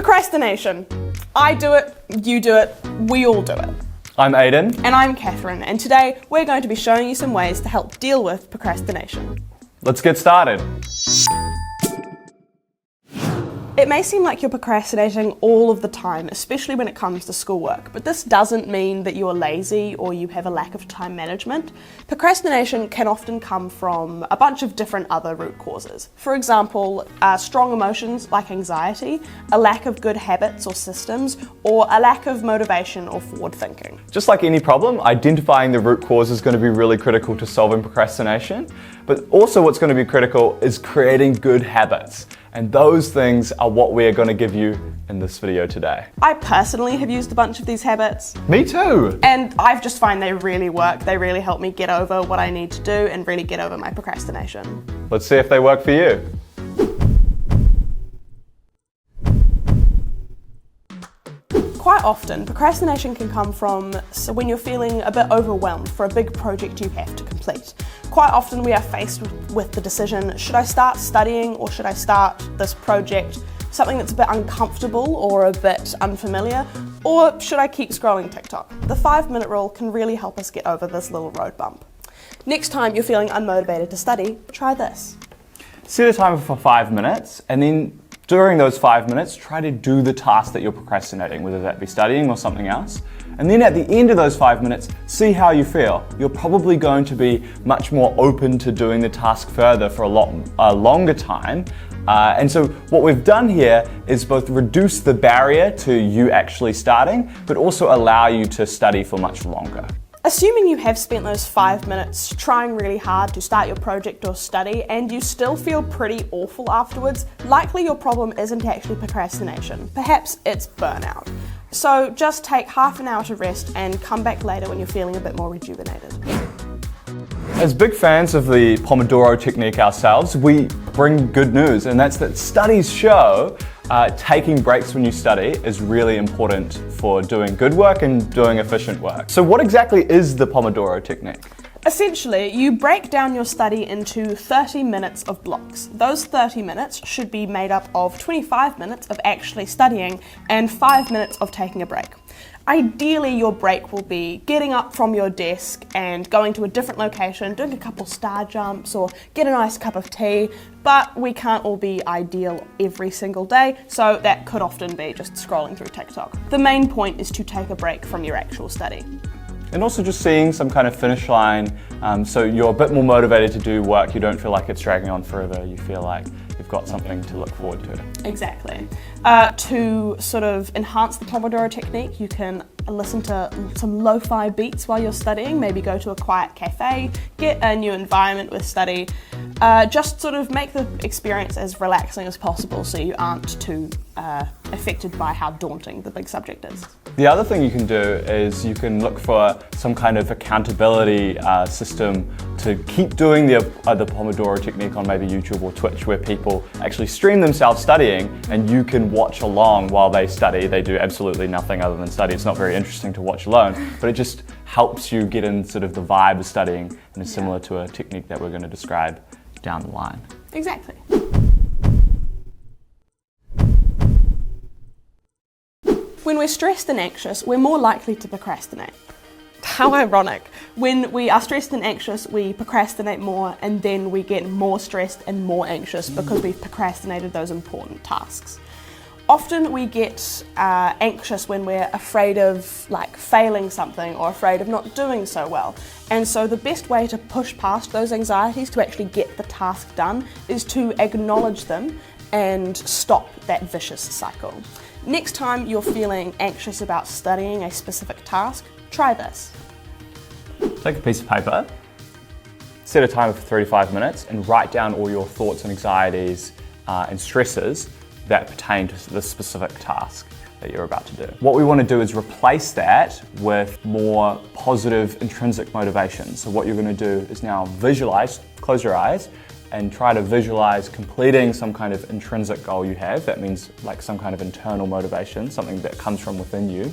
Procrastination. I do it, you do it, we all do it. I'm Aidan. And I'm Catherine, and today we're going to be showing you some ways to help deal with procrastination. Let's get started. It may seem like you're procrastinating all of the time, especially when it comes to schoolwork, but this doesn't mean that you're lazy or you have a lack of time management. Procrastination can often come from a bunch of different other root causes. For example, strong emotions like anxiety, a lack of good habits or systems, or a lack of motivation or forward thinking. Just like any problem, identifying the root cause is going to be really critical to solving procrastination, but also what's going to be critical is creating good habits. And those things are what we are going to give you in this video today. I personally have used a bunch of these habits. Me too! And I've just find they really work. They really help me get over what I need to do and really get over my procrastination. Let's see if they work for you. Quite often, procrastination can come from when you're feeling a bit overwhelmed for a big project you have to complete. Quite often we are faced with the decision, should I start studying or should I start this project, something that's a bit uncomfortable or a bit unfamiliar, or should I keep scrolling TikTok? The 5-minute rule can really help us get over this little road bump. Next time you're feeling unmotivated to study, try this. Set a timer for 5 minutes, and then during those 5 minutes, try to do the task that you're procrastinating, whether that be studying or something else. And then at the end of those 5 minutes, see how you feel. You're probably going to be much more open to doing the task further for a longer time. And so what we've done here is both reduce the barrier to you actually starting, but also allow you to study for much longer. Assuming you have spent those 5 minutes trying really hard to start your project or study and you still feel pretty awful afterwards, likely your problem isn't actually procrastination. Perhaps it's burnout. So just take half an hour to rest and come back later when you're feeling a bit more rejuvenated. As big fans of the Pomodoro Technique ourselves, we bring good news, and that's that studies show taking breaks when you study is really important for doing good work and doing efficient work. So what exactly is the Pomodoro Technique? Essentially, you break down your study into 30 minutes of blocks. Those 30 minutes should be made up of 25 minutes of actually studying and 5 minutes of taking a break. Ideally, your break will be getting up from your desk and going to a different location, doing a couple star jumps or get a nice cup of tea, but we can't all be ideal every single day, so that could often be just scrolling through TikTok. The main point is to take a break from your actual study. And also just seeing some kind of finish line, so you're a bit more motivated to do work. You don't feel like it's dragging on forever. You feel like you've got something to look forward to. Exactly. To sort of enhance the Pomodoro Technique, you can listen to some lo-fi beats while you're studying, maybe go to a quiet cafe, get a new environment with study, just sort of make the experience as relaxing as possible so you aren't too affected by how daunting the big subject is. The other thing you can do is you can look for some kind of accountability system to keep doing the Pomodoro Technique on maybe YouTube or Twitch, where people actually stream themselves studying and you can watch along while they study. They do absolutely nothing other than study. It's not very interesting to watch alone, but it just helps you get in sort of the vibe of studying, and is similar to a technique that we're going to describe down the line. Exactly. When we're stressed and anxious, we're more likely to procrastinate. How ironic. When we are stressed and anxious, we procrastinate more, and then we get more stressed and more anxious because we've procrastinated those important tasks. Often we get anxious when we're afraid of failing something or afraid of not doing so well. And so the best way to push past those anxieties to actually get the task done is to acknowledge them and stop that vicious cycle. Next time you're feeling anxious about studying a specific task, try this. Take a piece of paper, set a timer for 35 minutes, and write down all your thoughts and anxieties and stresses that pertain to the specific task that you're about to do. What we want to do is replace that with more positive intrinsic motivation. So what you're going to do is now visualize, close your eyes, and try to visualize completing some kind of intrinsic goal you have. That means like some kind of internal motivation, something that comes from within you.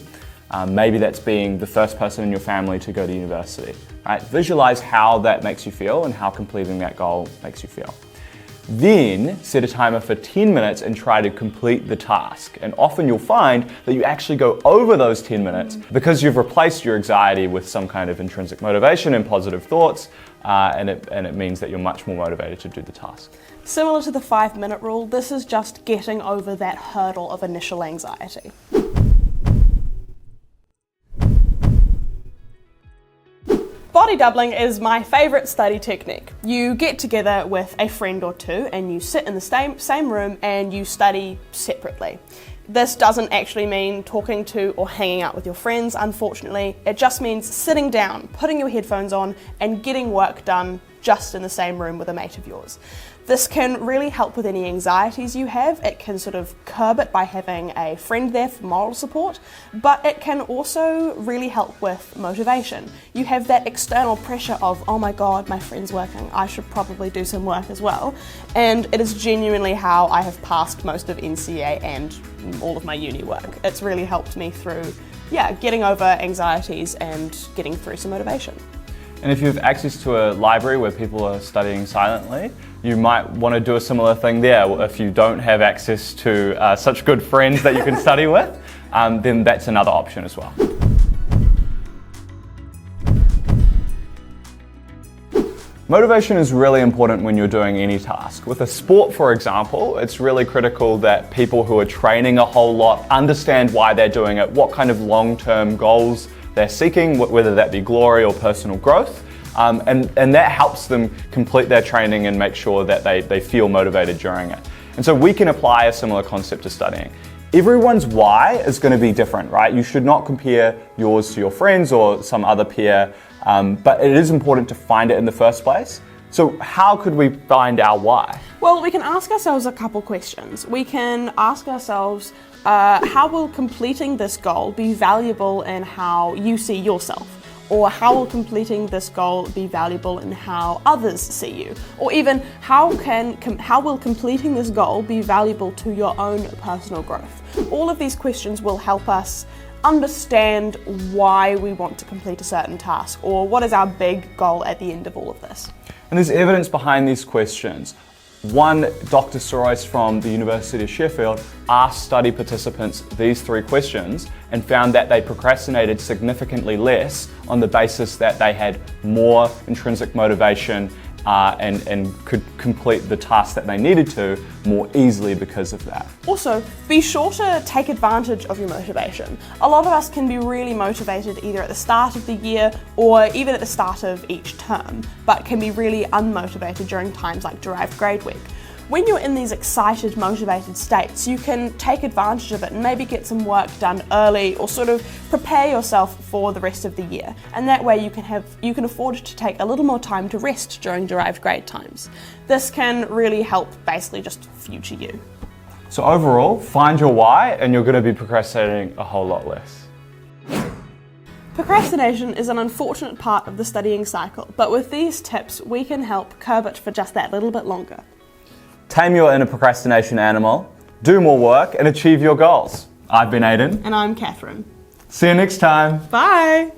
Maybe that's being the first person in your family to go to university, right? Visualize how that makes you feel and how completing that goal makes you feel. Then set a timer for 10 minutes and try to complete the task. And often you'll find that you actually go over those 10 minutes because you've replaced your anxiety with some kind of intrinsic motivation and positive thoughts, and it means that you're much more motivated to do the task. Similar to the 5-minute rule, this is just getting over that hurdle of initial anxiety. Body doubling is my favourite study technique. You get together with a friend or two and you sit in the same room and you study separately. This doesn't actually mean talking to or hanging out with your friends, unfortunately. It just means sitting down, putting your headphones on and getting work done just in the same room with a mate of yours. This can really help with any anxieties you have. It can sort of curb it by having a friend there for moral support, but it can also really help with motivation. You have that external pressure of, oh my god, my friend's working, I should probably do some work as well. And it is genuinely how I have passed most of NCA and all of my uni work. It's really helped me through, getting over anxieties and getting through some motivation. And if you have access to a library where people are studying silently, you might want to do a similar thing there. If you don't have access to such good friends that you can study with, then that's another option as well. Motivation is really important when you're doing any task. With a sport, for example, it's really critical that people who are training a whole lot understand why they're doing it, what kind of long-term goals they're seeking, whether that be glory or personal growth, and that helps them complete their training and make sure that they feel motivated during it. And so we can apply a similar concept to studying. Everyone's why is going to be different, right? You should not compare yours to your friends or some other peer, but it is important to find it in the first place. So how could we find our why? Well, we can ask ourselves a couple questions. We can ask ourselves, how will completing this goal be valuable in how you see yourself? Or how will completing this goal be valuable in how others see you? Or even, how will completing this goal be valuable to your own personal growth? All of these questions will help us understand why we want to complete a certain task, or what is our big goal at the end of all of this. And there's evidence behind these questions. One, Dr. Sorois from the University of Sheffield asked study participants these 3 questions and found that they procrastinated significantly less on the basis that they had more intrinsic motivation and could complete the task that they needed to more easily because of that. Also, be sure to take advantage of your motivation. A lot of us can be really motivated either at the start of the year or even at the start of each term, but can be really unmotivated during times like derived grade week. When you're in these excited, motivated states, you can take advantage of it and maybe get some work done early or sort of prepare yourself for the rest of the year. And that way you can afford to take a little more time to rest during derived grade times. This can really help basically just future you. So overall, find your why and you're going to be procrastinating a whole lot less. Procrastination is an unfortunate part of the studying cycle, but with these tips we can help curb it for just that little bit longer. Tame your inner procrastination animal, do more work, and achieve your goals. I've been Aidan. And I'm Catherine. See you next time. Bye!